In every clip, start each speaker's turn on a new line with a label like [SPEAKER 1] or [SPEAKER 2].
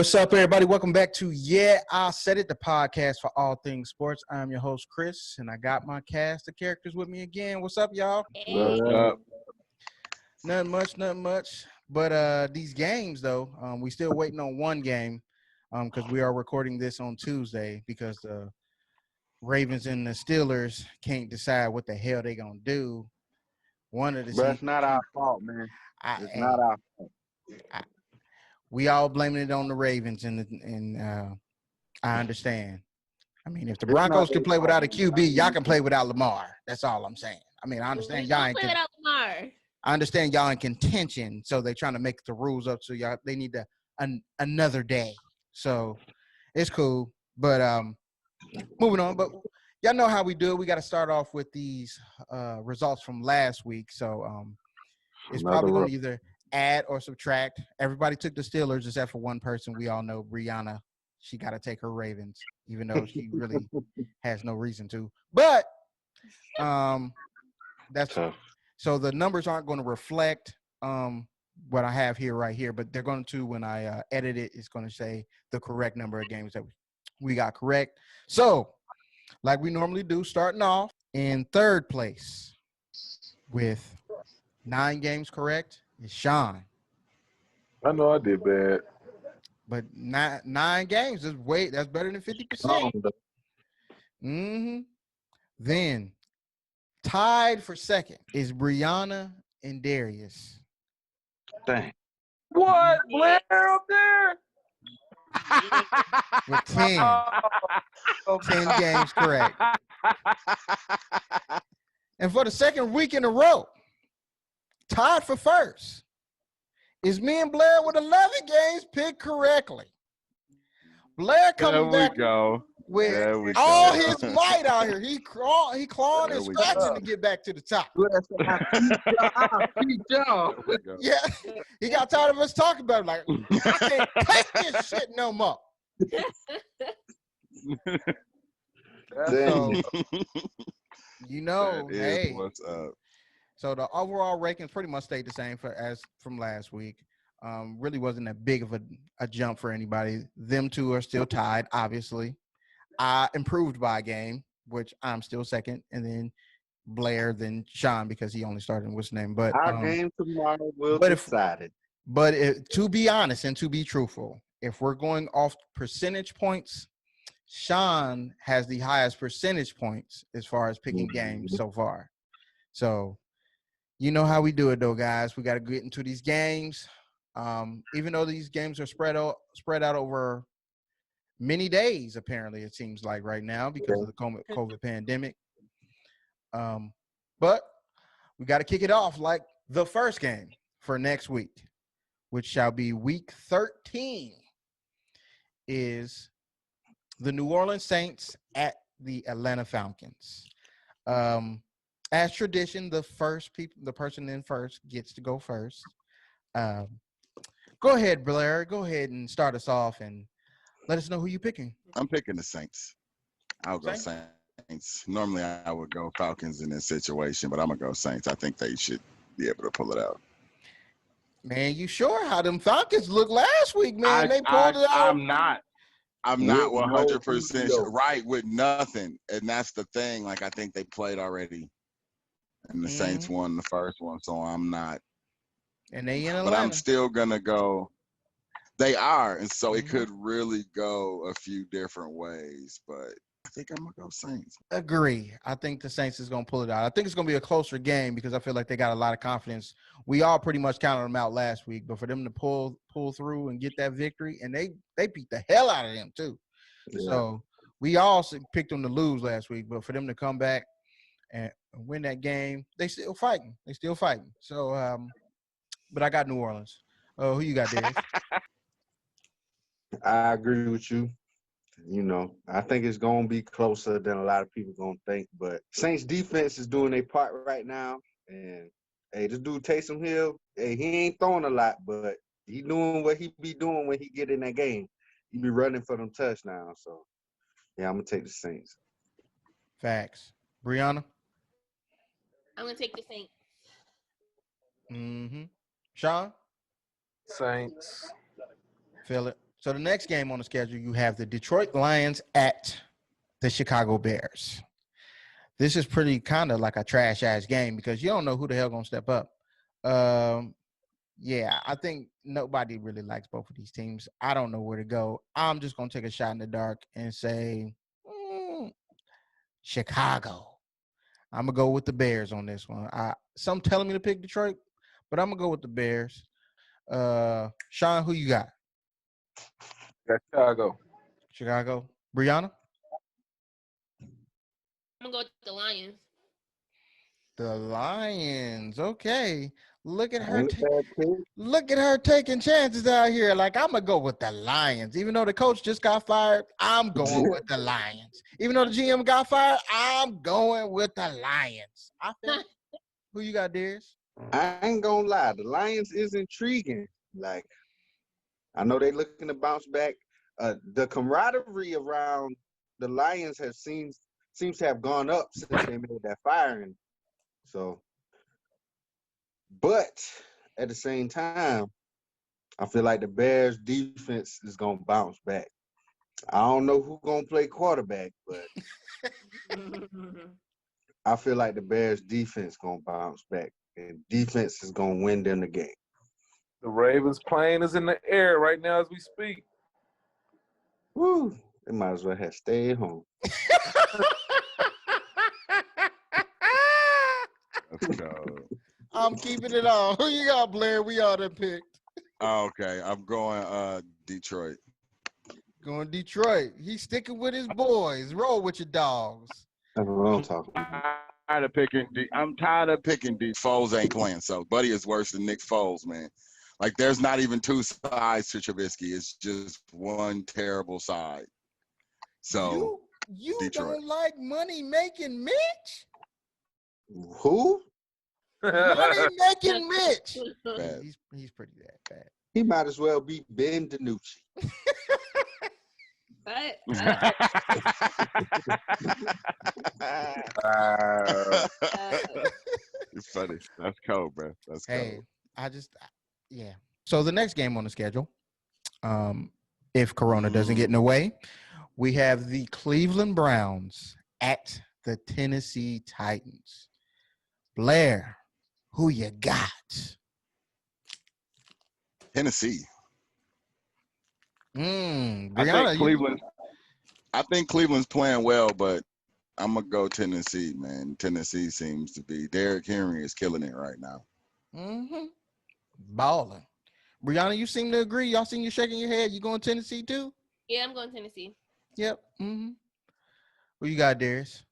[SPEAKER 1] What's up, everybody? Welcome back to I Said It, the podcast for all things sports. I'm your host, Chris, and I got my cast of characters with me again. What's up, y'all?
[SPEAKER 2] Hey.
[SPEAKER 1] Nothing much. But these games, though, we still waiting on one game because we are recording this on Tuesday because the Ravens and the Steelers can't decide what the hell they going to do.
[SPEAKER 2] But it's not our fault, man. It's not our fault.
[SPEAKER 1] We all blaming it on the Ravens, and I understand. I mean, if the Broncos can play without a QB, y'all can play without Lamar. That's all I'm saying. I mean, I understand y'all ain't
[SPEAKER 3] play without Lamar.
[SPEAKER 1] I understand y'all in contention, so they're trying to make the rules up. So y'all, they need another day. So it's cool. But moving on. But y'all know how we do it. We got to start off with these results from last week. So it's probably going to either add or subtract. Everybody took the Steelers except for one person. We all know Brianna. She got to take her Ravens, even though she really has no reason to. But that's tough. So the numbers aren't going to reflect what I have here right here, but they're going to when I edit it. It's going to say the correct number of games that we got correct. So, like we normally do, starting off in third place with 9 games correct is Sean.
[SPEAKER 4] I know I did bad.
[SPEAKER 1] But 9 games is that's better than 50%. Mm-hmm. Then tied for second is Brianna and Darius.
[SPEAKER 2] Dang.
[SPEAKER 4] What? Blair up there?
[SPEAKER 1] With 10. 10 games correct. And for the second week in a row, tied for first is me and Blair with 11 games picked correctly. Blair coming back with all his might out here. He clawing and scratching to get back to the top. Yeah, he got tired of us talking about it. Like, I can't take this shit no more. So, hey.
[SPEAKER 2] What's up?
[SPEAKER 1] So the overall rankings pretty much stayed the same as from last week. Really wasn't that big of a jump for anybody. Them two are still tied, obviously. I improved by a game, which I'm still second, and then Blair, then Sean because he only started in what's name. But
[SPEAKER 2] our game tomorrow will decide it.
[SPEAKER 1] But to be honest and to be truthful, if we're going off percentage points, Sean has the highest percentage points as far as picking games so far. So you know how we do it, though, guys. We got to get into these games. Even though these games are spread out over many days, apparently, it seems like right now because of the COVID pandemic. But we got to kick it off like the first game for next week, which shall be week 13, is the New Orleans Saints at the Atlanta Falcons. As tradition, the person in first gets to go first. Go ahead, Blair. Go ahead and start us off and let us know who you're picking.
[SPEAKER 2] I'm picking the Saints. I'll go Saints. Normally, I would go Falcons in this situation, but I'm going to go Saints. I think they should be able to pull it out.
[SPEAKER 1] Man, you sure how them Falcons looked last week, man? They pulled it out.
[SPEAKER 2] I'm not 100% right with nothing, and that's the thing. Like, I think they played already, and the Saints won the first one, so I'm not.
[SPEAKER 1] And they in Atlanta.
[SPEAKER 2] But I'm still going to go. They are, and so it could really go a few different ways, but I think I'm going to go Saints.
[SPEAKER 1] Agree. I think the Saints is going to pull it out. I think it's going to be a closer game because I feel like they got a lot of confidence. We all pretty much counted them out last week, but for them to pull through and get that victory, and they beat the hell out of them too. Yeah. So we all picked them to lose last week, but for them to come back and win that game, they still fighting. So, but I got New Orleans. Oh, who you got, Darius?
[SPEAKER 5] I agree with you. You know, I think it's going to be closer than a lot of people going to think. But Saints defense is doing their part right now. And, hey, this dude Taysom Hill, hey, he ain't throwing a lot, but he doing what he be doing when he get in that game. He be running for them touchdowns. So, yeah, I'm going to take the Saints.
[SPEAKER 1] Facts. Brianna?
[SPEAKER 3] I'm going to take the Saints.
[SPEAKER 1] Mm-hmm. Sean?
[SPEAKER 4] Saints.
[SPEAKER 1] Feel it. So the next game on the schedule, you have the Detroit Lions at the Chicago Bears. This is pretty kind of like a trash-ass game because you don't know who the hell going to step up. Yeah, I think nobody really likes both of these teams. I don't know where to go. I'm just going to take a shot in the dark and say Chicago. I'm going to go with the Bears on this one. Some telling me to pick Detroit, but I'm going to go with the Bears. Sean, who you got?
[SPEAKER 4] Chicago.
[SPEAKER 1] Chicago. Brianna?
[SPEAKER 3] I'm gonna go with the Lions.
[SPEAKER 1] The Lions. Okay. Look at her.
[SPEAKER 5] Ain't a bad pick.
[SPEAKER 1] Look at her taking chances out here. Like, I'm going to go with the Lions. Even though the coach just got fired, I'm going with the Lions. Even though the GM got fired, I'm going with the Lions. I feel. Who you got, Darius?
[SPEAKER 5] I ain't gonna lie, the Lions is intriguing. Like, I know they looking to bounce back. The camaraderie around the Lions seems to have gone up since they made that firing. So, but at the same time, I feel like the Bears defense is gonna bounce back. I don't know who's gonna play quarterback, but I feel like the Bears defense gonna bounce back, and defense is gonna win them the game.
[SPEAKER 4] The Ravens plane is in the air right now as we speak.
[SPEAKER 5] Woo! They might as well have stayed home.
[SPEAKER 2] Let's go.
[SPEAKER 1] I'm keeping it on. Who you got, Blair? We all done picked.
[SPEAKER 2] Okay, I'm going Detroit.
[SPEAKER 1] Going Detroit. He's sticking with his boys. Roll with your dogs.
[SPEAKER 5] That's what I'm talking about.
[SPEAKER 2] I'm tired of picking D. Foles ain't playing, so Buddy is worse than Nick Foles, man. Like, there's not even two sides to Trubisky. It's just one terrible side. So
[SPEAKER 1] you
[SPEAKER 2] Detroit.
[SPEAKER 1] don't like money making Mitch?
[SPEAKER 5] Who?
[SPEAKER 1] Money making Mitch.
[SPEAKER 2] Bad.
[SPEAKER 1] He's pretty bad.
[SPEAKER 5] He might as well be Ben DiNucci.
[SPEAKER 3] But
[SPEAKER 2] It's funny. That's cold, bro. That's cold.
[SPEAKER 1] Yeah. So the next game on the schedule, if Corona doesn't get in the way, we have the Cleveland Browns at the Tennessee Titans. Blair, who you got?
[SPEAKER 2] Tennessee.
[SPEAKER 1] Brianna,
[SPEAKER 2] I think Cleveland's playing well, but I'm gonna go Tennessee, man. Tennessee seems to be. Derrick Henry is killing it right now.
[SPEAKER 1] Balling. Brianna, you seem to agree. Y'all seen you shaking your head. You going Tennessee too?
[SPEAKER 3] yeah, I'm going Tennessee.
[SPEAKER 1] Yep. Who you got, Darius?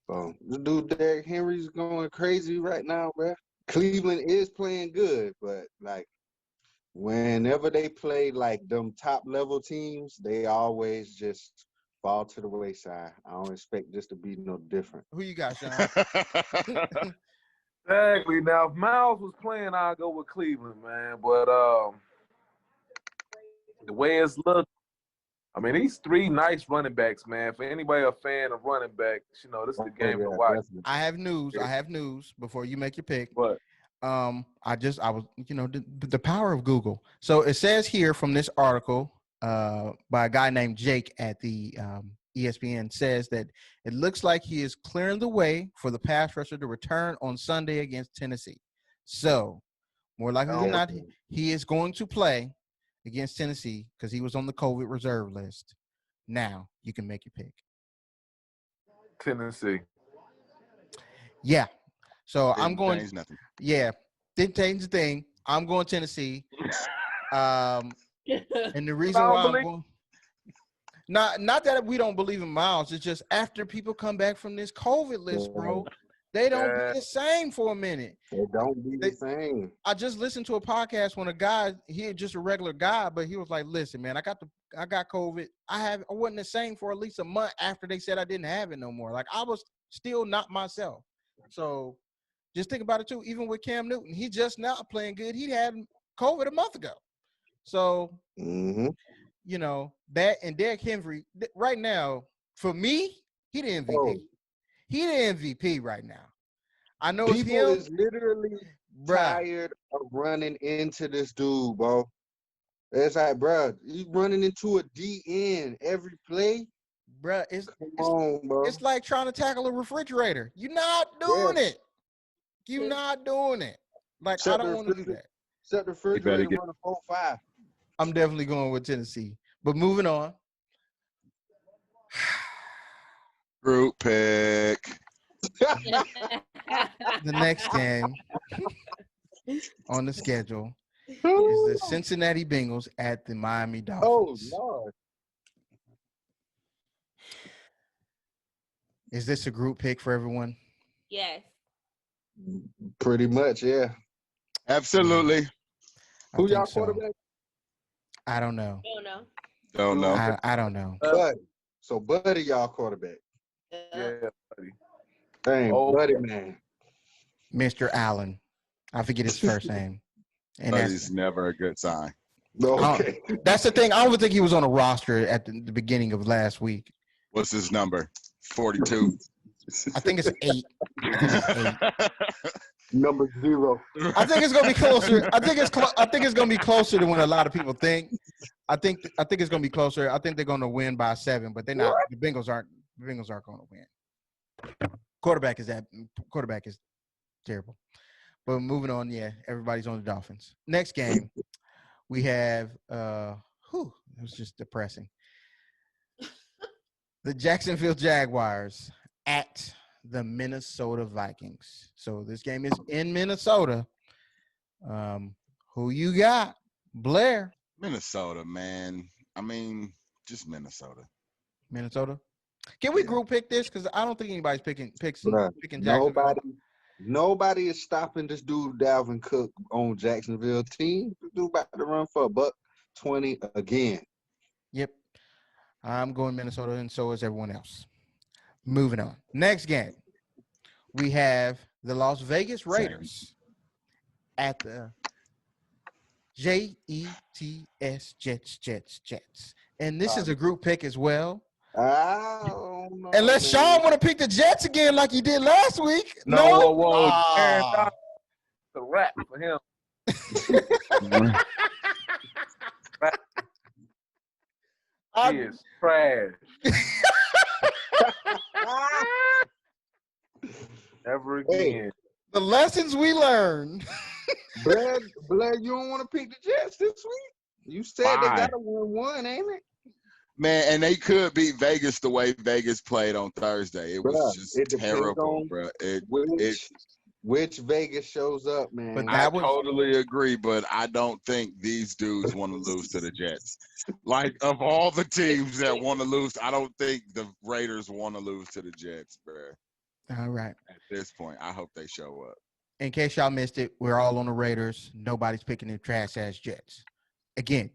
[SPEAKER 5] The dude Derrick Henry's going crazy right now, bro. Cleveland is playing good, but like whenever they play like them top level teams, they always just fall to the wayside. I don't expect this to be no different.
[SPEAKER 1] Who you got, Sean?
[SPEAKER 4] Exactly. Now, if Miles was playing, I'd go with Cleveland, man. But the way it's looked, I mean, these three nice running backs, man. For anybody a fan of running backs, you know, this is the game to watch.
[SPEAKER 5] Definitely.
[SPEAKER 1] I have news before you make your pick.
[SPEAKER 4] But
[SPEAKER 1] I was, the power of Google. So it says here from this article by a guy named Jake at the ESPN says that it looks like he is clearing the way for the pass rusher to return on Sunday against Tennessee. So more likely than not, he is going to play against Tennessee because he was on the COVID reserve list. Now you can make your pick.
[SPEAKER 4] Tennessee.
[SPEAKER 1] Yeah. So
[SPEAKER 2] Didn't
[SPEAKER 1] I'm going.
[SPEAKER 2] change nothing.
[SPEAKER 1] Yeah. Didn't change the thing. I'm going Tennessee. And the reason why I'm going. Not that we don't believe in Miles. It's just after people come back from this COVID list, bro, they don't be the same for a minute.
[SPEAKER 5] They don't be the same.
[SPEAKER 1] I just listened to a podcast when a guy, he just a regular guy, but he was like, "Listen, man, I got COVID. I wasn't the same for at least a month after they said I didn't have it no more. Like I was still not myself." So just think about it too. Even with Cam Newton, he just not playing good. He had COVID a month ago. So. You know, that and Derrick Henry right now, for me, he the MVP. He the MVP right now. I know
[SPEAKER 5] people
[SPEAKER 1] it's him.
[SPEAKER 5] is literally tired of running into this dude, bro. It's like, bro, you running into a DN every play.
[SPEAKER 1] Bruh,
[SPEAKER 5] Come on, bro.
[SPEAKER 1] it's like trying to tackle a refrigerator. You're not doing it. You're not doing it. Like, I don't want to do that.
[SPEAKER 5] Set the refrigerator, run a 4-5.
[SPEAKER 1] I'm definitely going with Tennessee. But moving on.
[SPEAKER 2] Group pick.
[SPEAKER 1] The next game on the schedule is the Cincinnati Bengals at the Miami Dolphins.
[SPEAKER 5] Oh, Lord.
[SPEAKER 1] Is this a group pick for everyone?
[SPEAKER 3] Yes.
[SPEAKER 5] Pretty much, yeah.
[SPEAKER 2] Absolutely.
[SPEAKER 5] Who y'all quarterback?
[SPEAKER 1] I don't know.
[SPEAKER 2] Don't know.
[SPEAKER 1] I don't know.
[SPEAKER 5] Buddy. So, Buddy, y'all quarterback.
[SPEAKER 4] Yeah, buddy.
[SPEAKER 5] Dang, Buddy, man.
[SPEAKER 1] Mr. Allen. I forget his first name. And
[SPEAKER 2] Buddy's never a good sign.
[SPEAKER 5] Okay.
[SPEAKER 1] That's the thing. I don't even think he was on a roster at the beginning of last week.
[SPEAKER 2] What's his number? 42.
[SPEAKER 1] I think it's 8.
[SPEAKER 5] Number 0.
[SPEAKER 1] I think it's gonna be closer. I think it's gonna be closer than what a lot of people think. I think it's gonna be closer. I think they're gonna win by 7, but they're not. The Bengals aren't gonna win. Quarterback is terrible. But moving on, yeah, everybody's on the Dolphins. Next game, we have it was just depressing. The Jacksonville Jaguars at the Minnesota Vikings. So this game is in Minnesota. Who you got? Blair.
[SPEAKER 2] Minnesota, man. I mean, just Minnesota.
[SPEAKER 1] Minnesota. Can we group pick this? Because I don't think anybody's picking Jacksonville.
[SPEAKER 5] Nobody is stopping this dude Dalvin Cook on Jacksonville team. This dude about to run for $120 again.
[SPEAKER 1] Yep. I'm going Minnesota, and so is everyone else. Moving on. Next game, we have the Las Vegas Raiders at the Jets, Jets. And this is a group pick as well.
[SPEAKER 5] I don't know,
[SPEAKER 1] unless Sean want to pick the Jets again like he did last week.
[SPEAKER 4] No. Whoa. It's a wrap for him. He is trash. Never again.
[SPEAKER 5] Hey,
[SPEAKER 1] the lessons we learned.
[SPEAKER 5] Blair, you don't want to pick the Jets this week? You said they got to win one, ain't it?
[SPEAKER 2] Man, and they could beat Vegas the way Vegas played on Thursday. It was just terrible, bro.
[SPEAKER 5] Which Vegas shows up, man.
[SPEAKER 2] But I totally agree, but I don't think these dudes want to lose to the Jets. Like, of all the teams that want to lose, I don't think the Raiders want to lose to the Jets, bro.
[SPEAKER 1] All right.
[SPEAKER 2] At this point, I hope they show up.
[SPEAKER 1] In case y'all missed it, we're all on the Raiders. Nobody's picking the trash-ass Jets. Again,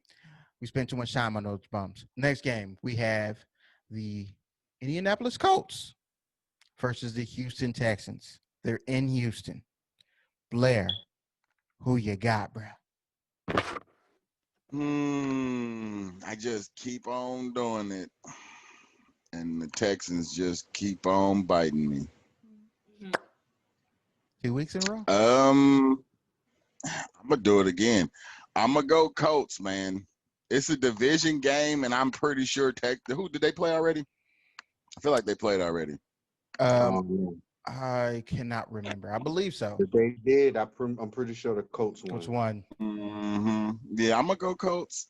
[SPEAKER 1] we spent too much time on those bums. Next game, we have the Indianapolis Colts versus the Houston Texans. They're in Houston. Blair, who you got, bro?
[SPEAKER 2] I just keep on doing it. And the Texans just keep on biting me.
[SPEAKER 1] 2 weeks in a row?
[SPEAKER 2] I'm going to do it again. I'm going to go Colts, man. It's a division game, and I'm pretty sure who did they play already? I feel like they played already.
[SPEAKER 1] I cannot remember. I believe so.
[SPEAKER 5] If they did, I'm pretty sure the Colts won.
[SPEAKER 1] Colts won.
[SPEAKER 2] Mm-hmm. Yeah, I'm gonna go Colts.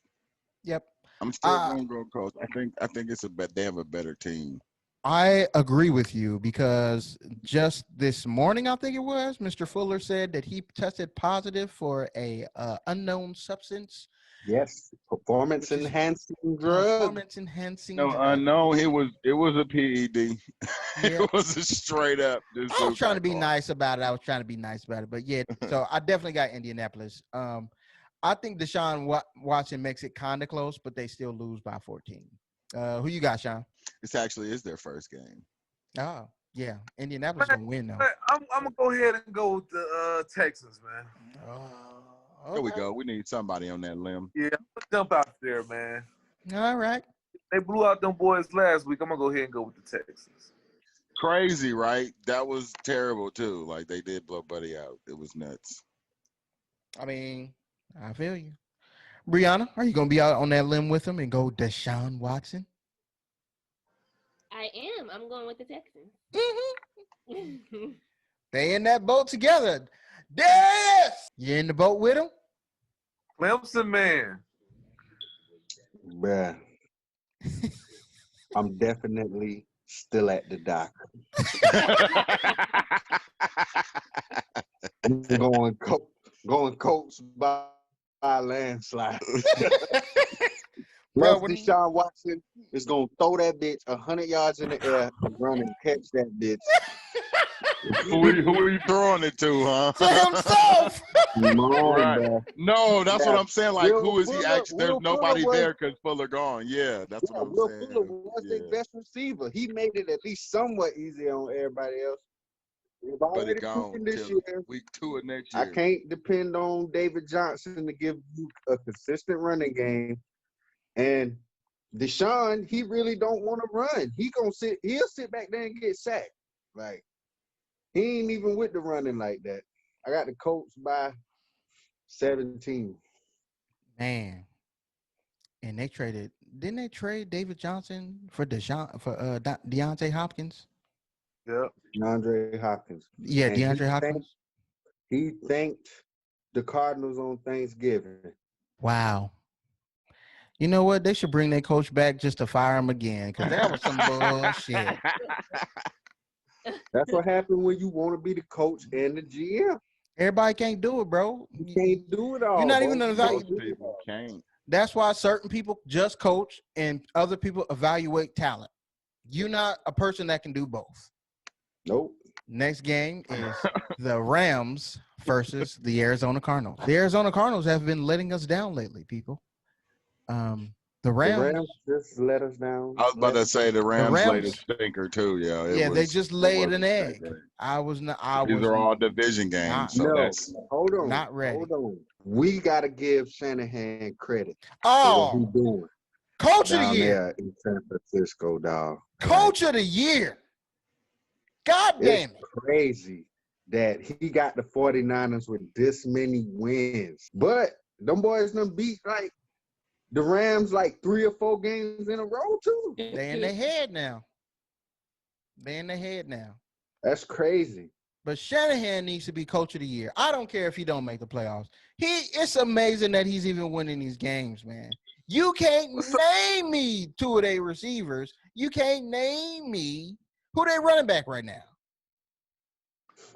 [SPEAKER 1] Yep.
[SPEAKER 2] I'm still gonna go Colts. I think they have a better team.
[SPEAKER 1] I agree with you because just this morning, I think it was, Mr. Fuller said that he tested positive for a unknown substance.
[SPEAKER 5] Yes, performance-enhancing drug.
[SPEAKER 1] Performance-enhancing
[SPEAKER 2] No,
[SPEAKER 1] drug.
[SPEAKER 2] no, it was a PED. It was a straight up.
[SPEAKER 1] I was trying to be nice about it. But yeah, so I definitely got Indianapolis. I think Deshaun Watson makes it kind of close, but they still lose by 14. Who you got, Sean?
[SPEAKER 2] This actually is their first game.
[SPEAKER 1] Oh, yeah. Indianapolis going to win, though.
[SPEAKER 4] I'm going to go ahead and go with the Texans, man.
[SPEAKER 1] Okay.
[SPEAKER 2] There we go. We need somebody on that limb.
[SPEAKER 4] Yeah, I'm going to jump out there, man.
[SPEAKER 1] All right.
[SPEAKER 4] They blew out them boys last week. I'm going to go ahead and go with the Texans.
[SPEAKER 2] Crazy, right? That was terrible, too. Like, they did blow Buddy out. It was nuts.
[SPEAKER 1] I mean, I feel you. Brianna, are you gonna be out on that limb with him and go Deshaun Watson?
[SPEAKER 3] I am. I'm going with the Texans.
[SPEAKER 1] Mm-hmm. They in that boat together. Darius, you in the boat with him?
[SPEAKER 4] Clemson, man.
[SPEAKER 5] Bruh. I'm definitely still at the dock. Going Colts by landslide.
[SPEAKER 1] Bro,
[SPEAKER 5] Deshaun Watson is going to throw that bitch 100 yards in the air and run and catch that bitch.
[SPEAKER 2] Who are you throwing it to, huh?
[SPEAKER 1] To himself.
[SPEAKER 2] Right.
[SPEAKER 5] Bro.
[SPEAKER 2] No, that's what I'm saying. Like, who is he
[SPEAKER 5] Fuller,
[SPEAKER 2] actually? There's
[SPEAKER 5] Will
[SPEAKER 2] nobody
[SPEAKER 5] Fuller
[SPEAKER 2] there because Fuller gone. Yeah, that's what I'm
[SPEAKER 5] Will
[SPEAKER 2] saying.
[SPEAKER 5] Fuller was their best receiver. He made it at least somewhat easier on everybody else. We've
[SPEAKER 2] But he
[SPEAKER 5] already
[SPEAKER 2] gone
[SPEAKER 5] proven this
[SPEAKER 2] till
[SPEAKER 5] year.
[SPEAKER 2] week 2 of next
[SPEAKER 5] I
[SPEAKER 2] year.
[SPEAKER 5] can't depend on David Johnson to give you a consistent running game. And Deshaun, he really don't want to run. He'll sit back there and get sacked. Like, he ain't even with the running like that. I got the Colts by 17.
[SPEAKER 1] Man. And didn't they trade David Johnson for Deontay Hopkins?
[SPEAKER 4] Yep.
[SPEAKER 5] DeAndre Hopkins.
[SPEAKER 1] Yeah,
[SPEAKER 5] And
[SPEAKER 1] DeAndre Hopkins.
[SPEAKER 5] He thanked the Cardinals on Thanksgiving.
[SPEAKER 1] Wow. You know what? They should bring their coach back just to fire him again because that was some bullshit.
[SPEAKER 5] That's what happened when you want to be the coach and the GM.
[SPEAKER 1] Everybody can't do it, bro.
[SPEAKER 5] You can't do it all.
[SPEAKER 1] You're not
[SPEAKER 5] bro.
[SPEAKER 1] even an
[SPEAKER 2] Most
[SPEAKER 1] evaluator.
[SPEAKER 2] people can't.
[SPEAKER 1] That's why certain people just coach and other people evaluate talent. You're not a person that can do both.
[SPEAKER 5] Nope.
[SPEAKER 1] Next game is the Rams versus the Arizona Cardinals. The Arizona Cardinals have been letting us down lately, people. The Rams
[SPEAKER 5] just let us down.
[SPEAKER 2] I was about to say the Rams laid a
[SPEAKER 1] Rams-
[SPEAKER 2] stinker too.
[SPEAKER 1] they just laid an egg.
[SPEAKER 2] great.
[SPEAKER 1] These
[SPEAKER 2] These are all division games,
[SPEAKER 1] not-
[SPEAKER 2] so
[SPEAKER 5] No,
[SPEAKER 2] that's
[SPEAKER 5] hold on.
[SPEAKER 1] not ready.
[SPEAKER 5] Hold on. We got to give Shanahan credit for
[SPEAKER 1] Oh,
[SPEAKER 5] what he's doing
[SPEAKER 1] coach of the
[SPEAKER 5] down
[SPEAKER 1] year.
[SPEAKER 5] there in San Francisco, dog.
[SPEAKER 1] Coach of the year. God damn
[SPEAKER 5] It's
[SPEAKER 1] it.
[SPEAKER 5] crazy that he got the 49ers with this many wins. But them boys done beat like the Rams like 3 or 4 games in a row too.
[SPEAKER 1] They in their head now.
[SPEAKER 5] That's crazy.
[SPEAKER 1] But Shanahan needs to be coach of the year. I don't care if he don't make the playoffs. It's amazing that he's even winning these games, man. You can't name me 2 of their receivers. You can't name me who they running back right now.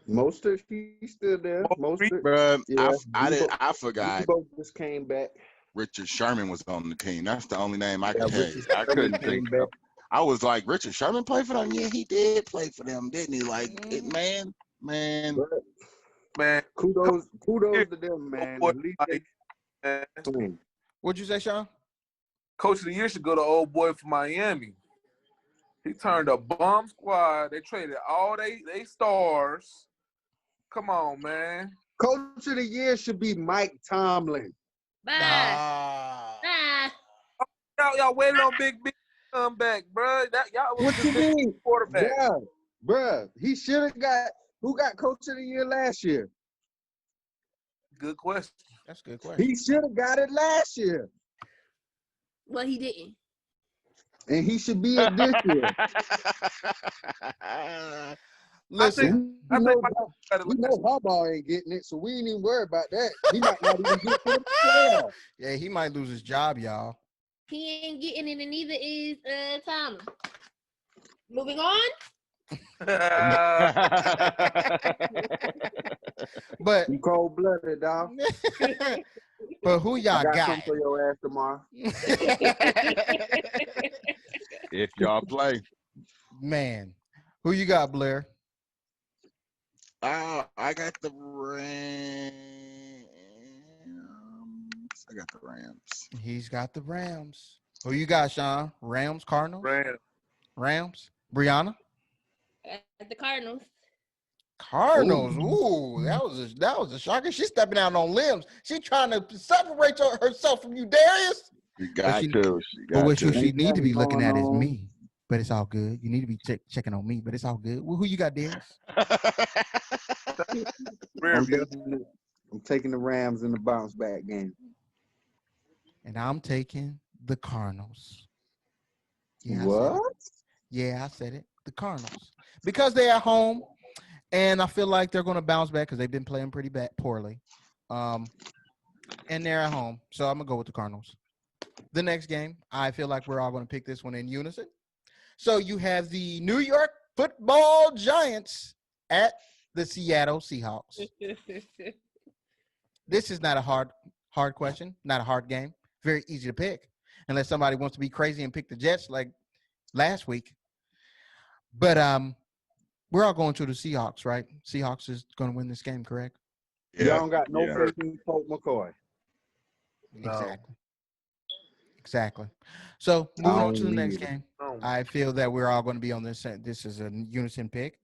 [SPEAKER 5] Most of he's still there. Most of
[SPEAKER 2] Bruh,
[SPEAKER 5] yeah.
[SPEAKER 2] I forgot
[SPEAKER 5] Debo just came back.
[SPEAKER 2] Richard Sherman was on the team. That's the only name I could
[SPEAKER 5] Yeah,
[SPEAKER 2] tell
[SPEAKER 5] Richard
[SPEAKER 2] you. I couldn't
[SPEAKER 5] Sherman
[SPEAKER 2] think
[SPEAKER 5] came
[SPEAKER 2] of. I was like, Richard Sherman played for them? Yeah, he did play for them, didn't he? Like, man.
[SPEAKER 5] But,
[SPEAKER 4] Man,
[SPEAKER 5] kudos to them, man. At least
[SPEAKER 4] man.
[SPEAKER 5] they win.
[SPEAKER 1] What'd you say, Sean?
[SPEAKER 4] Coach of the year should go to old boy from Miami. He turned a bomb squad. They traded all they stars. Come on, man.
[SPEAKER 5] Coach of the year should be Mike Tomlin.
[SPEAKER 3] Bye. Bye.
[SPEAKER 4] Y'all waiting on Big B to come back, bro. Y'all was
[SPEAKER 5] What
[SPEAKER 4] the
[SPEAKER 5] you mean?
[SPEAKER 4] quarterback.
[SPEAKER 5] Yeah, bruh. He should have got – who got Coach of the Year last year?
[SPEAKER 4] Good question.
[SPEAKER 1] That's a good question.
[SPEAKER 5] He should have got it last year.
[SPEAKER 3] Well, he didn't.
[SPEAKER 5] And he should be it this year.
[SPEAKER 1] Listen,
[SPEAKER 5] We know Harbaugh ain't getting it, so we ain't even worried about that. He might not even get to the playoffs.
[SPEAKER 1] yeah, he might lose his job, y'all.
[SPEAKER 3] He ain't getting it, and neither is Tomlin. Moving on.
[SPEAKER 1] But
[SPEAKER 5] You cold-blooded, dog.
[SPEAKER 1] but who y'all
[SPEAKER 5] I got
[SPEAKER 1] got?
[SPEAKER 5] something for your ass tomorrow.
[SPEAKER 2] If y'all play.
[SPEAKER 1] Man, who you got, Blair?
[SPEAKER 2] I got the Rams.
[SPEAKER 1] He's got the Rams. Who you got, Sean? Rams, Cardinals? Rams. Brianna?
[SPEAKER 3] The Cardinals.
[SPEAKER 1] Cardinals. Ooh, that was a shocker. She's stepping out on limbs. She's trying to separate herself from you, Darius.
[SPEAKER 2] You got to.
[SPEAKER 1] But what she need to be looking at is me. But it's all good. You need to be checking on me, but it's all good. Well, who you got, Darius?
[SPEAKER 5] I'm taking the Rams in the bounce back game.
[SPEAKER 1] and I'm taking the Cardinals. Yeah, I said it.
[SPEAKER 5] What?
[SPEAKER 1] Yeah, I said it. The Cardinals. Because they're at home, and I feel like they're going to bounce back because they've been playing pretty poorly. And they're at home. So I'm going to go with the Cardinals. The next game, I feel like we're all going to pick this one in unison. So you have the New York Football Giants at the Seattle Seahawks. This is not a hard question, not a hard game. Very easy to pick, unless somebody wants to be crazy and pick the Jets like last week. But we're all going to the Seahawks, right? Seahawks is going to win this game, correct?
[SPEAKER 5] Y'all don't got no faith in Colt McCoy.
[SPEAKER 4] No.
[SPEAKER 1] Exactly. So moving on to the next
[SPEAKER 5] either.
[SPEAKER 1] game, I feel that we're all going to be on this. This is a unison pick.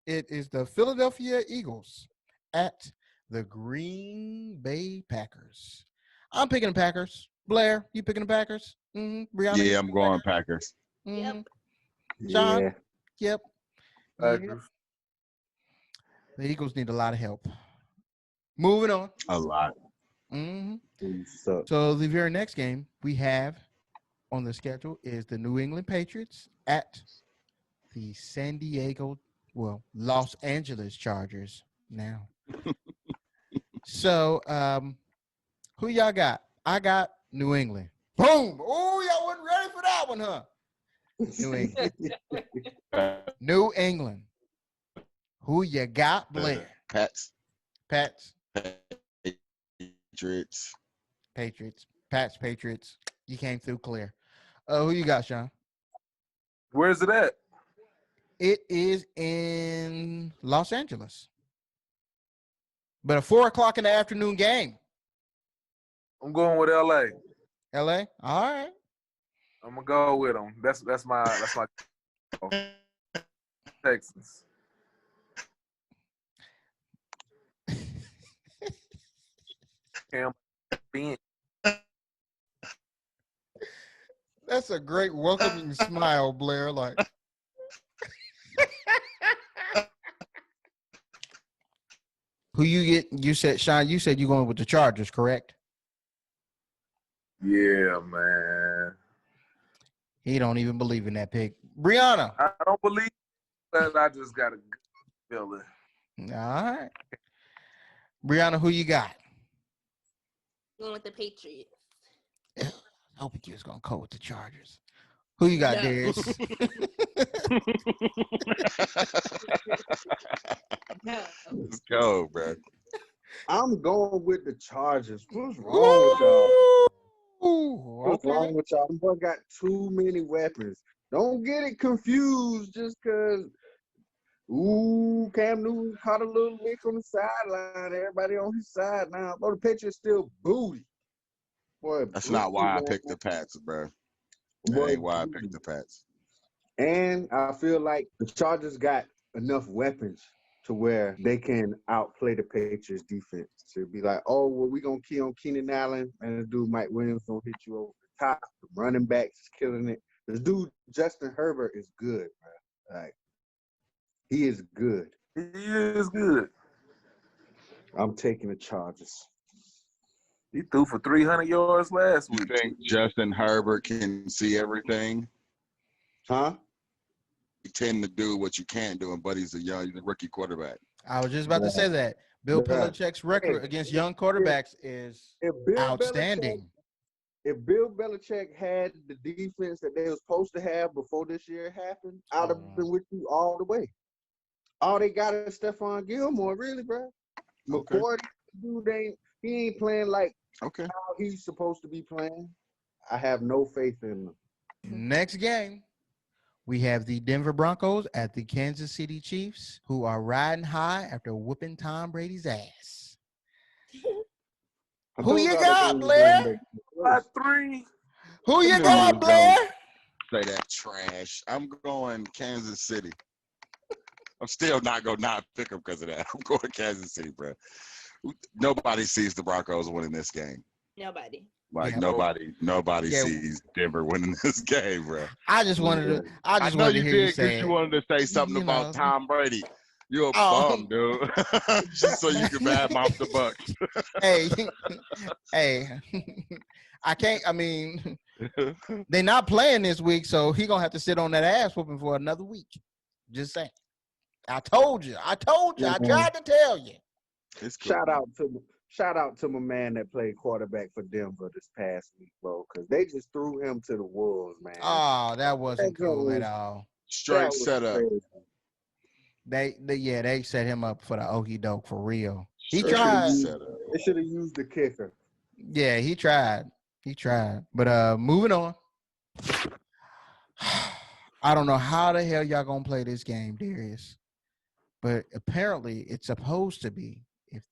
[SPEAKER 1] It is the Philadelphia Eagles at the Green Bay Packers. I'm picking the Packers. Blair, you picking the Packers? Mm-hmm. Brianna,
[SPEAKER 2] Yeah, I'm going Packers.
[SPEAKER 1] Mm-hmm.
[SPEAKER 3] Yep.
[SPEAKER 1] John?
[SPEAKER 5] Yeah.
[SPEAKER 1] Yep.
[SPEAKER 4] Packers.
[SPEAKER 1] The Eagles need a lot of help. Moving on.
[SPEAKER 2] A lot.
[SPEAKER 1] Mm-hmm.
[SPEAKER 5] So,
[SPEAKER 1] So the very next game we have on the schedule is the New England Patriots at the Los Angeles Chargers now. So who y'all got? I got New England. Boom. Oh, y'all wasn't ready for that one, huh? New England. New England. Who you got, Blair?
[SPEAKER 2] Pats. Patriots.
[SPEAKER 1] Patriots. You came through clear. Who you got, Sean?
[SPEAKER 4] Where's it at?
[SPEAKER 1] It is in Los Angeles. But a 4:00 in the afternoon game.
[SPEAKER 4] I'm going with LA.
[SPEAKER 1] LA? All right.
[SPEAKER 4] I'm gonna go with them. That's my Texans. Cam Ben.
[SPEAKER 1] That's a great welcoming smile, Blair. Like, who you get? You said, Sean, you said you're going with the Chargers, correct?
[SPEAKER 4] Yeah, man.
[SPEAKER 1] He don't even believe in that pick. Brianna.
[SPEAKER 4] I don't believe that. I just got a good feeling.
[SPEAKER 1] All right. Brianna, who you got?
[SPEAKER 3] Going with the Patriots.
[SPEAKER 1] I hope you was going to go with the Chargers. Who you got,
[SPEAKER 3] No.
[SPEAKER 1] Darius?
[SPEAKER 3] No.
[SPEAKER 2] Let's go, bro.
[SPEAKER 5] I'm going with the Chargers. What's wrong with y'all? What's wrong with y'all? Them boy got too many weapons. Don't get it confused just because, Cam Newton caught a little lick on the sideline. Everybody on his side now. But the Patriots still booty. Boy,
[SPEAKER 2] That's not why I picked the Pats, bro. That ain't why I picked the Pats.
[SPEAKER 5] And I feel like the Chargers got enough weapons to where they can outplay the Patriots defense. To be like, oh, well, we're going to key on Keenan Allen, and the dude Mike Williams going to hit you over the top. The running backs is killing it. This dude, Justin Herbert, is good, bro. Like, he is good.
[SPEAKER 4] He is good.
[SPEAKER 5] I'm taking the Chargers.
[SPEAKER 4] He threw for 300 yards last
[SPEAKER 2] You
[SPEAKER 4] week.
[SPEAKER 2] think Justin Herbert can see everything?
[SPEAKER 5] Huh?
[SPEAKER 2] You tend to do what you can't do, but he's a rookie quarterback.
[SPEAKER 1] I was just about to say that. Bill
[SPEAKER 5] Yeah.
[SPEAKER 1] Belichick's record against young quarterbacks is outstanding.
[SPEAKER 5] If Bill Belichick had the defense that they were supposed to have before this year happened, I'd have been with you all the way. All they got is Stephon Gilmore, really, bro.
[SPEAKER 2] Okay.
[SPEAKER 5] McCoy, dude, he ain't playing like how he's supposed to be playing. I have no faith in him.
[SPEAKER 1] Next game, we have the Denver Broncos at the Kansas City Chiefs, who are riding high after whooping Tom Brady's ass. Who you got, Blair?
[SPEAKER 4] By 3.
[SPEAKER 1] Who you got, Blair?
[SPEAKER 2] Say that trash. I'm going Kansas City. I'm still not going to not pick them because of that. I'm going Kansas City, bro. Nobody sees the Broncos winning this game.
[SPEAKER 3] Nobody.
[SPEAKER 2] Like
[SPEAKER 1] Yeah.
[SPEAKER 2] nobody
[SPEAKER 1] Yeah.
[SPEAKER 2] sees Denver winning this game, bro.
[SPEAKER 1] I just wanted to. I just
[SPEAKER 2] know
[SPEAKER 1] wanted to
[SPEAKER 2] you
[SPEAKER 1] hear
[SPEAKER 2] did
[SPEAKER 1] you say
[SPEAKER 2] because you wanted to say something
[SPEAKER 1] You
[SPEAKER 2] about
[SPEAKER 1] know.
[SPEAKER 2] Tom Brady. You a bum, dude. Just so you can bad mouth the Bucks.
[SPEAKER 1] Hey, hey, I can't. I mean, they're not playing this week, so he gonna have to sit on that ass whooping for another week. Just saying. I told you. I tried to tell you.
[SPEAKER 2] It's cool.
[SPEAKER 5] Shout out to my man that played quarterback for Denver this past week, bro, because they just threw him to the wolves, man.
[SPEAKER 1] Oh, that wasn't cool at all.
[SPEAKER 2] Straight setup.
[SPEAKER 1] They set him up for the okie doke for real. He
[SPEAKER 2] Straight
[SPEAKER 1] tried.
[SPEAKER 2] setup.
[SPEAKER 5] They should have used the kicker.
[SPEAKER 1] Yeah, he tried. But moving on. I don't know how the hell y'all gonna play this game, Darius. But apparently it's supposed to be.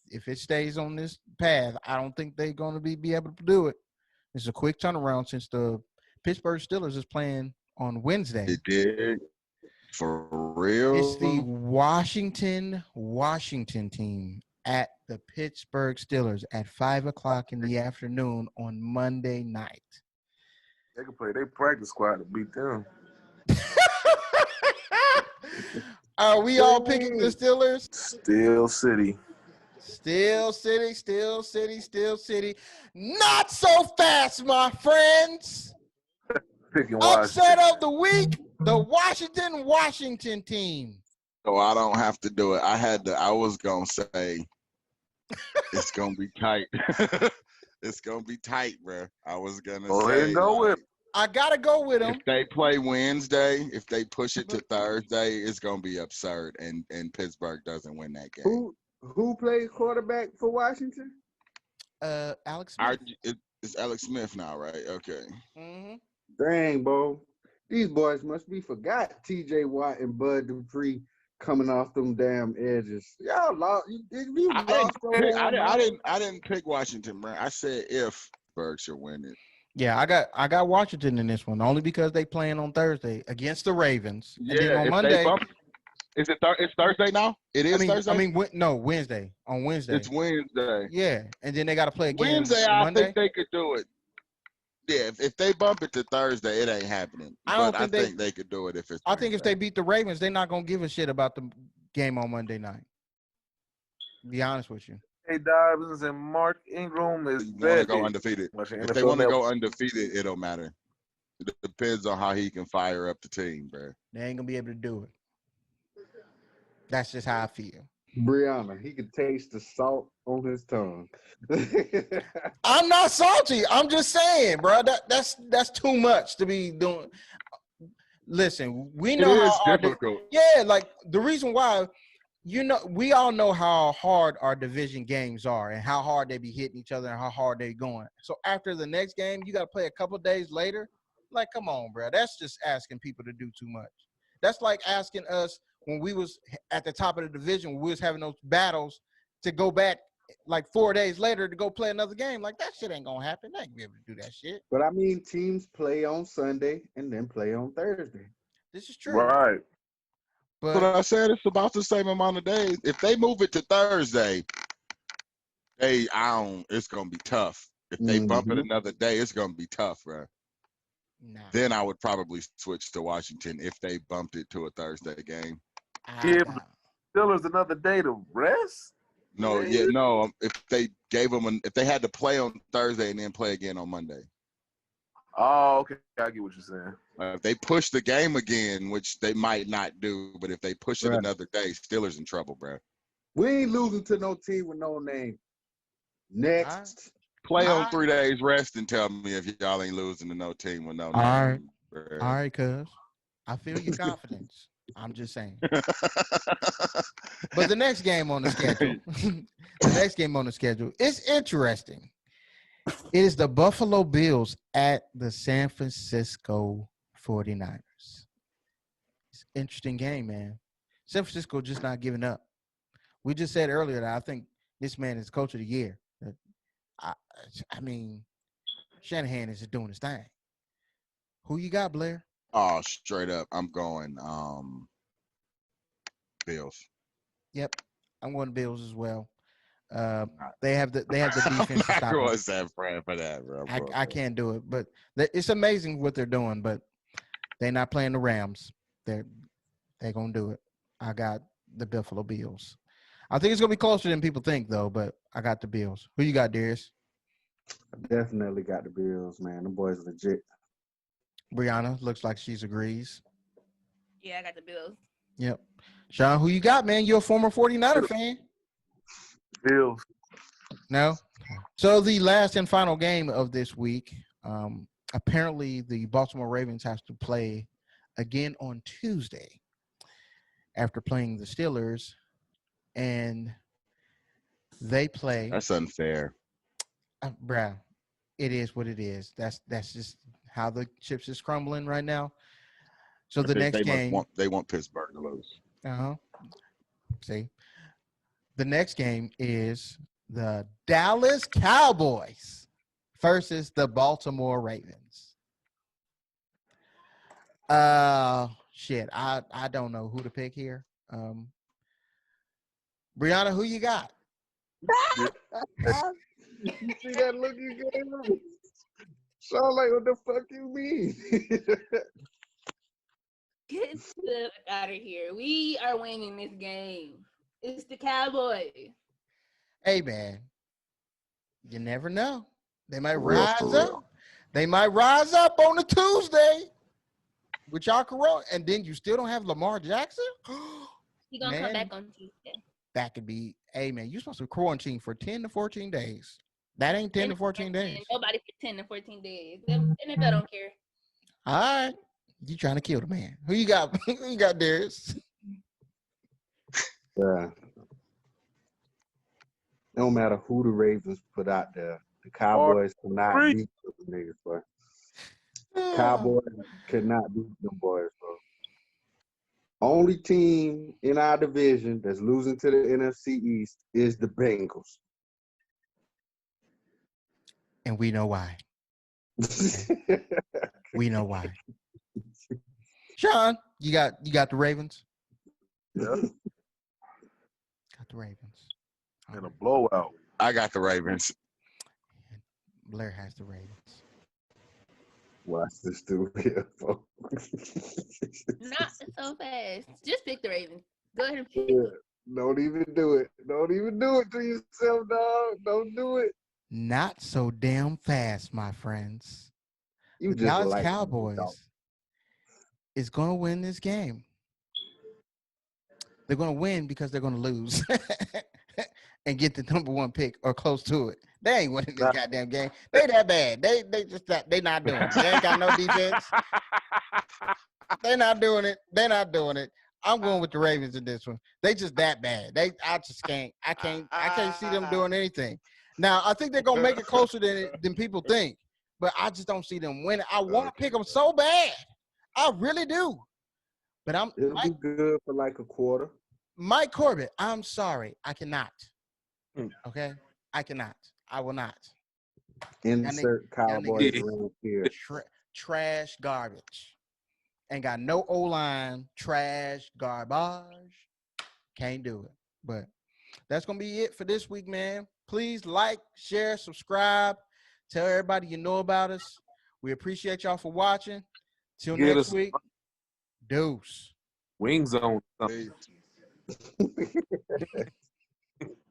[SPEAKER 1] If it stays on this path, I don't think they're gonna be able to do it. It's a quick turnaround since the Pittsburgh Steelers is playing on Wednesday.
[SPEAKER 2] It did. For real?
[SPEAKER 1] It's the Washington team at the Pittsburgh Steelers at 5:00 in the afternoon on Monday night.
[SPEAKER 4] They can play their practice squad to beat them.
[SPEAKER 1] Are we all picking the Steelers?
[SPEAKER 4] Steel City.
[SPEAKER 1] Steel City. Not so fast, my friends.
[SPEAKER 4] Picking
[SPEAKER 1] Upset
[SPEAKER 4] Washington.
[SPEAKER 1] of the week, the Washington team.
[SPEAKER 2] So I don't have to do it. I was going to say it's going to be tight. It's going to be tight, bro. I was going to say.
[SPEAKER 4] Go with
[SPEAKER 1] I got to go with them.
[SPEAKER 2] If they play Wednesday, if they push it to Thursday, it's going to be absurd, and Pittsburgh doesn't win that game.
[SPEAKER 5] Who played quarterback for Washington?
[SPEAKER 1] Alex Smith.
[SPEAKER 2] It's Alex Smith now, right? Okay.
[SPEAKER 1] Mm-hmm.
[SPEAKER 5] Dang, bro. These boys must be forgot T.J. Watt and Bud Dupree coming off them damn edges. Y'all lost.
[SPEAKER 2] I didn't pick Washington, bro. I said if Pittsburgh should win it.
[SPEAKER 1] Yeah, I got Washington in this one only because they playing on Thursday against the Ravens. And then on Monday.
[SPEAKER 2] Is it? It's Thursday now. It is Thursday.
[SPEAKER 1] Wednesday. On Wednesday.
[SPEAKER 2] It's Wednesday.
[SPEAKER 1] Yeah, and then they got to play again.
[SPEAKER 2] Wednesday,
[SPEAKER 1] Monday.
[SPEAKER 2] I think they could do it. Yeah, if they bump it to Thursday, it ain't happening. I think they could do it if it's.
[SPEAKER 1] I think if they beat the Ravens, they're not gonna give a shit about the game on Monday night. To be honest with you.
[SPEAKER 4] Hey, Dobbins and Mark Ingram is
[SPEAKER 2] want to go undefeated. If they want to go undefeated, it don't matter. It depends on how he can fire up the team, bro.
[SPEAKER 1] They ain't gonna be able to do it. That's just how I feel.
[SPEAKER 5] Brianna, he could taste the salt on his tongue.
[SPEAKER 1] I'm not salty. I'm just saying, bro. That's too much to be doing. Listen, we know how
[SPEAKER 2] difficult.
[SPEAKER 1] like the reason why, we all know how hard our division games are and how hard they be hitting each other and how hard they going. So after the next game, you got to play a couple days later. Like, come on, bro. That's just asking people to do too much. That's like asking us when we was at the top of the division, when we was having those battles to go back like 4 days later to go play another game. Like, that shit ain't going to happen. They ain't gonna be able to do that shit.
[SPEAKER 5] But, I mean, teams play on Sunday and then play on Thursday.
[SPEAKER 1] This is true.
[SPEAKER 4] Right.
[SPEAKER 2] But I said it's about the same amount of days. If they move it to Thursday, it's going to be tough. If they bump it another day, it's going to be tough, bro.
[SPEAKER 1] Nah.
[SPEAKER 2] Then I would probably switch to Washington if they bumped it to a Thursday game.
[SPEAKER 4] Give Steelers another day to rest?
[SPEAKER 2] No. If they gave them, if they had to play on Thursday and then play again on Monday.
[SPEAKER 4] Oh, okay. I get what you're saying.
[SPEAKER 2] If they push the game again, which they might not do, but if they push it another day, Steelers in trouble, bro.
[SPEAKER 5] We ain't losing to no team with no name. Next.
[SPEAKER 2] Play on 3 days rest and tell me if y'all ain't losing to no team with no name.
[SPEAKER 1] All right, cuz. I feel your confidence. I'm just saying. But the next game on the schedule, it's interesting. It is the Buffalo Bills at the San Francisco 49ers. It's an interesting game, man. San Francisco just not giving up. We just said earlier that I think this man is coach of the year. I mean, Shanahan is just doing his thing. Who you got, Blair?
[SPEAKER 2] Oh, straight up, I'm going Bills.
[SPEAKER 1] Yep, I'm going Bills as well. They have the defense.
[SPEAKER 2] I'm not going San Fran for that, bro.
[SPEAKER 1] I can't do it, but it's amazing what they're doing. But they're not playing the Rams. They're gonna do it. I got the Buffalo Bills. I think it's gonna be closer than people think, though. But I got the Bills. Who you got, Darius?
[SPEAKER 5] Definitely got the Bills, man. The boys legit.
[SPEAKER 1] Brianna looks like she's agrees.
[SPEAKER 3] Yeah, I got the Bills.
[SPEAKER 1] Yep. Sean, who you got, man? You're a former 49er fan.
[SPEAKER 4] Bills.
[SPEAKER 1] No? So the last and final game of this week, apparently the Baltimore Ravens have to play again on Tuesday after playing the Steelers, and they play.
[SPEAKER 2] That's unfair.
[SPEAKER 1] Bruh, it is what it is. That's just how the chips is crumbling right now. So the next game.
[SPEAKER 2] They want Pittsburgh to lose.
[SPEAKER 1] See, the next game is the Dallas Cowboys versus the Baltimore Ravens. Shit, I don't know who to pick here. Brianna, who you got?
[SPEAKER 5] You see that look you gave him? So like, what the fuck you mean?
[SPEAKER 3] Get the fuck out of here. We are winning this game. It's the Cowboys.
[SPEAKER 1] Hey, man, you never know. They might
[SPEAKER 5] For real,
[SPEAKER 1] rise
[SPEAKER 5] for
[SPEAKER 1] up.
[SPEAKER 5] real.
[SPEAKER 1] They might rise up on a Tuesday with y'all corona, and then you still don't have Lamar Jackson?
[SPEAKER 3] He gonna come
[SPEAKER 1] Man.
[SPEAKER 3] back on Tuesday.
[SPEAKER 1] That could be, hey, man, you're supposed to quarantine for 10 to 14 days. That ain't 10 to 14 days.
[SPEAKER 3] Nobody for 10 to 14 days. The NFL don't care.
[SPEAKER 1] All right. You trying to kill the man. Who you got? Who you got, Darius?
[SPEAKER 5] Yeah. No matter who the Ravens put out there, the Cowboys cannot beat those niggas, bro. Cowboys cannot beat them boys, bro. Only team in our division that's losing to the NFC East is the Bengals.
[SPEAKER 1] And we know why. We know why. Sean, you got the Ravens?
[SPEAKER 4] Yeah.
[SPEAKER 1] Got the Ravens.
[SPEAKER 4] In a blowout.
[SPEAKER 2] I got the Ravens.
[SPEAKER 1] Blair has the Ravens.
[SPEAKER 5] Watch this dude here, folks.
[SPEAKER 3] Not so fast. Just pick the Ravens. Go ahead and pick.
[SPEAKER 5] Yeah. Don't even do it. Don't even do it to yourself, dog. Don't do it.
[SPEAKER 1] Not so damn fast, my friends.
[SPEAKER 5] You
[SPEAKER 1] The
[SPEAKER 5] just
[SPEAKER 1] Dallas
[SPEAKER 5] like
[SPEAKER 1] Cowboys is going to win this game. They're going to win because they're going to lose and get the number one pick or close to it. They ain't winning this goddamn game. They that bad. They not doing it. They ain't got no defense. They're not doing it. They're not doing it. I'm going with the Ravens in this one. They just that bad. I can't see them doing anything. Now, I think they're going to make it closer than people think, but I just don't see them winning. I want to pick them so bad. I really do. But
[SPEAKER 5] It'll be good for like a quarter.
[SPEAKER 1] Mike Corbett, I'm sorry. I cannot. Okay? I cannot. I will not.
[SPEAKER 5] Insert Cowboys around here.
[SPEAKER 1] Trash garbage. Ain't got no O-line. Trash garbage. Can't do it. But that's going to be it for this week, man. Please like, share, subscribe. Tell everybody you know about us. We appreciate y'all for watching. Till next week. Deuce.
[SPEAKER 4] Wing zone.
[SPEAKER 2] Hey.